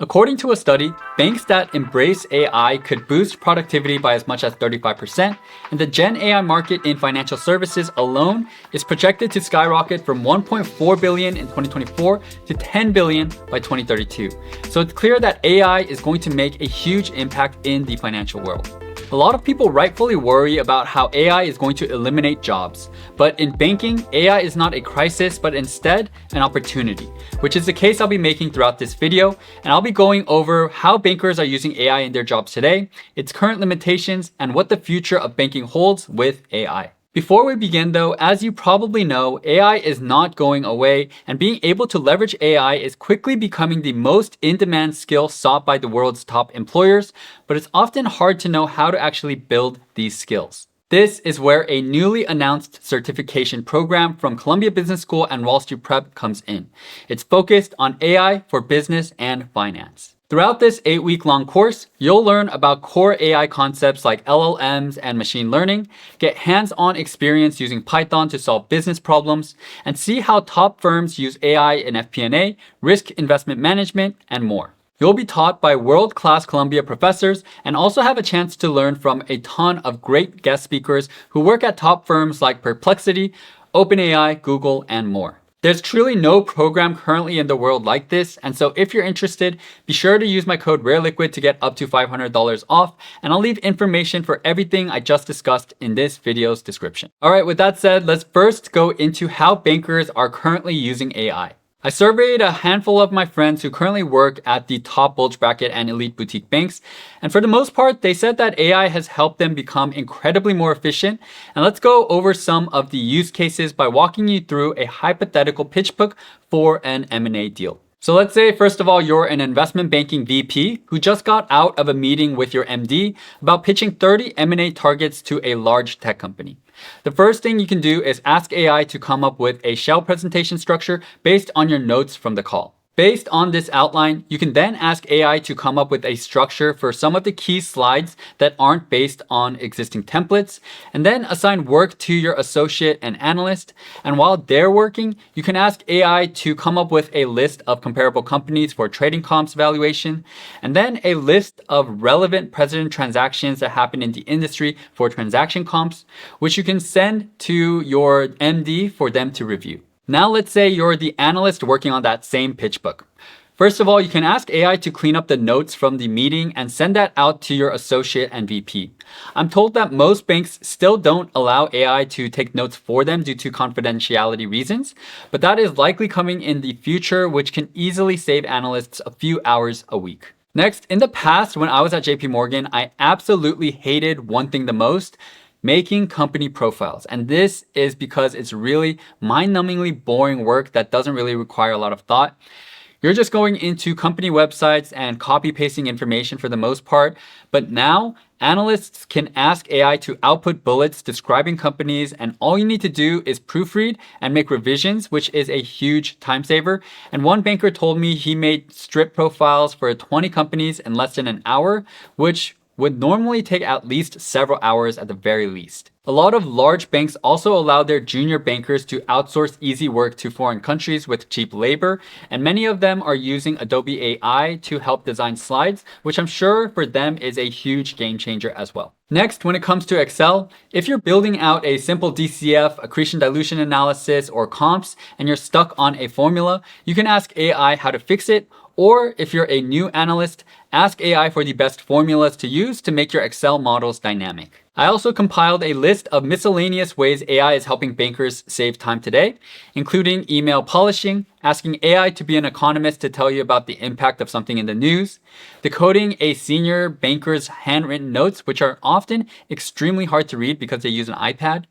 According to a study, banks that embrace AI could boost productivity by as much as 35%, and the Gen AI market in financial services alone is projected to skyrocket from 1.4 billion in 2024 to 10 billion by 2032. So it's clear that AI is going to make a huge impact in the financial world. A lot of people rightfully worry about how AI is going to eliminate jobs. But in banking, AI is not a crisis, but instead an opportunity, which is the case I'll be making throughout this video. And I'll be going over how bankers are using AI in their jobs today, its current limitations, and what the future of banking holds with AI. Before we begin though, as you probably know, AI is not going away, and being able to leverage AI is quickly becoming the most in-demand skill sought by the world's top employers, but it's often hard to know how to actually build these skills. This is where a newly announced certification program from Columbia Business School and Wall Street Prep comes in. It's focused on AI for business and finance. Throughout this 8-week-long course, you'll learn about core AI concepts like LLMs and machine learning, get hands-on experience using Python to solve business problems, and see how top firms use AI in FP&A, risk investment management, and more. You'll be taught by world-class Columbia professors and also have a chance to learn from a ton of great guest speakers who work at top firms like Perplexity, OpenAI, Google, and more. There's truly no program currently in the world like this, and so if you're interested, be sure to use my code RareLiquid to get up to $500 off, and I'll leave information for everything I just discussed in this video's description. Alright, with that said, let's first go into how bankers are currently using AI. I surveyed a handful of my friends who currently work at the top bulge bracket and elite boutique banks, and for the most part, they said that AI has helped them become incredibly more efficient. And let's go over some of the use cases by walking you through a hypothetical pitch book for an M&A deal. So let's say, first of all, you're an investment banking VP who just got out of a meeting with your MD about pitching 30 M&A targets to a large tech company. The first thing you can do is ask AI to come up with a shell presentation structure based on your notes from the call. Based on this outline, you can then ask AI to come up with a structure for some of the key slides that aren't based on existing templates, and then assign work to your associate and analyst. And while they're working, you can ask AI to come up with a list of comparable companies for trading comps valuation, and then a list of relevant precedent transactions that happen in the industry for transaction comps, which you can send to your MD for them to review. Now let's say you're the analyst working on that same pitch book. First of all, you can ask AI to clean up the notes from the meeting and send that out to your associate and VP. I'm told that most banks still don't allow AI to take notes for them due to confidentiality reasons, but that is likely coming in the future, which can easily save analysts a few hours a week. Next, in the past, when I was at JP Morgan, I absolutely hated one thing the most: making company profiles. And this is because it's really mind-numbingly boring work that doesn't really require a lot of thought. You're just going into company websites and copy-pasting information for the most part. But now, analysts can ask AI to output bullets describing companies, and all you need to do is proofread and make revisions, which is a huge time saver. And one banker told me he made strip profiles for 20 companies in less than an hour, which would normally take at least several hours at the very least. A lot of large banks also allow their junior bankers to outsource easy work to foreign countries with cheap labor, and many of them are using Adobe AI to help design slides, which I'm sure for them is a huge game changer as well. Next, when it comes to Excel, if you're building out a simple DCF, accretion dilution analysis, or comps, and you're stuck on a formula, you can ask AI how to fix it. Or if you're a new analyst, ask AI for the best formulas to use to make your Excel models dynamic. I also compiled a list of miscellaneous ways AI is helping bankers save time today, including email polishing, asking AI to be an economist to tell you about the impact of something in the news, decoding a senior banker's handwritten notes, which are often extremely hard to read because they use an iPad,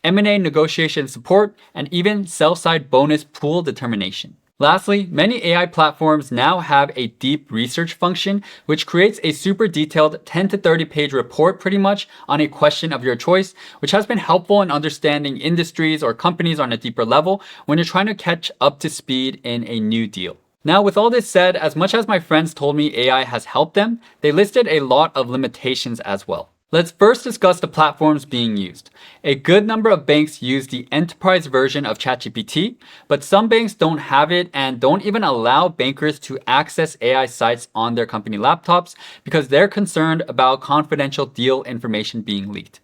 M&A negotiation support, and even sell-side bonus pool determination. Lastly, many AI platforms now have a deep research function, which creates a super detailed 10 to 30 page report pretty much on a question of your choice, which has been helpful in understanding industries or companies on a deeper level when you're trying to catch up to speed in a new deal. Now, with all this said, as much as my friends told me AI has helped them, they listed a lot of limitations as well. Let's first discuss the platforms being used. A good number of banks use the enterprise version of ChatGPT, but some banks don't have it and don't even allow bankers to access AI sites on their company laptops because they're concerned about confidential deal information being leaked.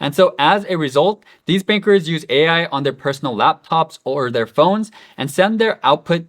And so as a result, these bankers use AI on their personal laptops or their phones and send their output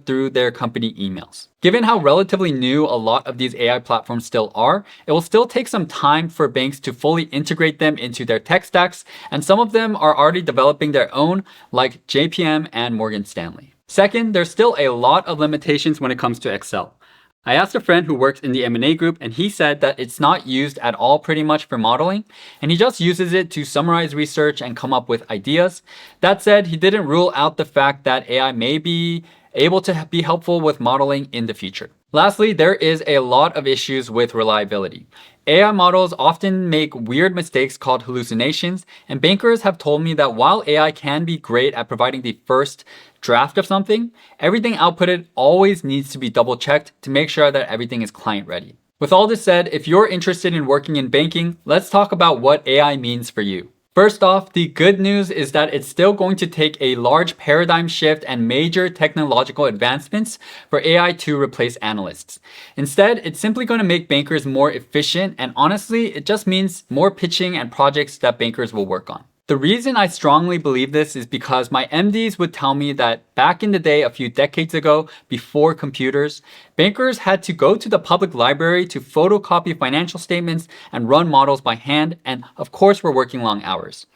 through their company emails. Given how relatively new a lot of these AI platforms still are, it will still take some time for banks to fully integrate them into their tech stacks, and some of them are already developing their own, like JPM and Morgan Stanley. Second, there's still a lot of limitations when it comes to Excel. I asked a friend who works in the M&A group, and he said that it's not used at all pretty much for modeling, and he just uses it to summarize research and come up with ideas. That said, he didn't rule out the fact that AI may be able to be helpful with modeling in the future. Lastly, there is a lot of issues with reliability. AI models often make weird mistakes called hallucinations, and bankers have told me that while AI can be great at providing the first draft of something, everything outputted always needs to be double checked to make sure that everything is client ready. With all this said, if you're interested in working in banking, let's talk about what AI means for you. First off, the good news is that it's still going to take a large paradigm shift and major technological advancements for AI to replace analysts. Instead, it's simply going to make bankers more efficient, and honestly, it just means more pitching and projects that bankers will work on. The reason I strongly believe this is because my MDs would tell me that back in the day, a few decades ago, before computers, bankers had to go to the public library to photocopy financial statements and run models by hand, and of course, were working long hours.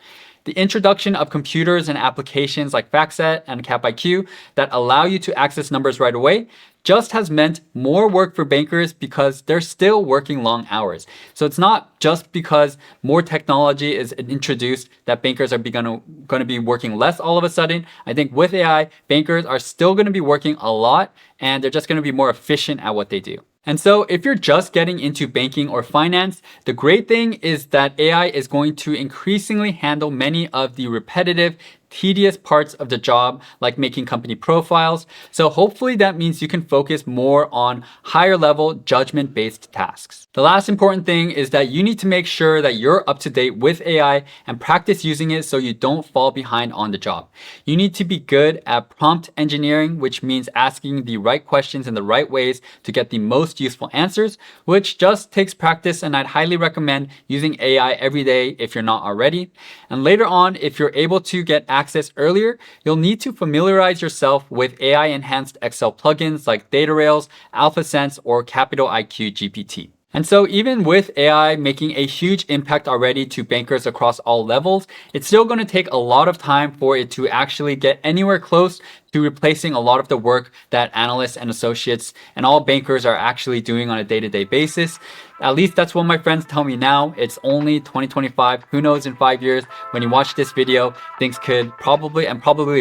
The introduction of computers and applications like FactSet and CapIQ that allow you to access numbers right away just has meant more work for bankers because they're still working long hours. So it's not just because more technology is introduced that bankers are going to be working less all of a sudden. I think with AI, bankers are still going to be working a lot, and they're just going to be more efficient at what they do. And so if you're just getting into banking or finance, the great thing is that AI is going to increasingly handle many of the repetitive, tedious parts of the job, like making company profiles. So hopefully that means you can focus more on higher level judgment-based tasks. The last important thing is that you need to make sure that you're up to date with AI and practice using it so you don't fall behind on the job. You need to be good at prompt engineering, which means asking the right questions in the right ways to get the most useful answers, which just takes practice, and I'd highly recommend using AI every day if you're not already. And later on, if you're able to get access earlier, you'll need to familiarize yourself with AI-enhanced Excel plugins like DataRails, AlphaSense, or Capital IQ GPT. And so even with AI making a huge impact already to bankers across all levels, it's still going to take a lot of time for it to actually get anywhere close to replacing a lot of the work that analysts and associates and all bankers are actually doing on a day-to-day basis. At least that's what my friends tell me now. It's only 2025. Who knows, in 5 years, when you watch this video, things could probably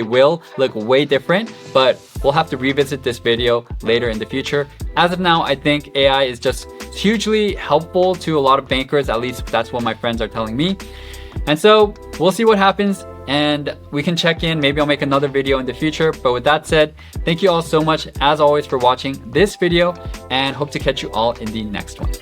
will look way different, but we'll have to revisit this video later in the future. As of now, I think AI is just hugely helpful to a lot of bankers. At least that's what my friends are telling me. And so we'll see what happens, and we can check in. Maybe I'll make another video in the future. But with that said, thank you all so much as always for watching this video, and hope to catch you all in the next one.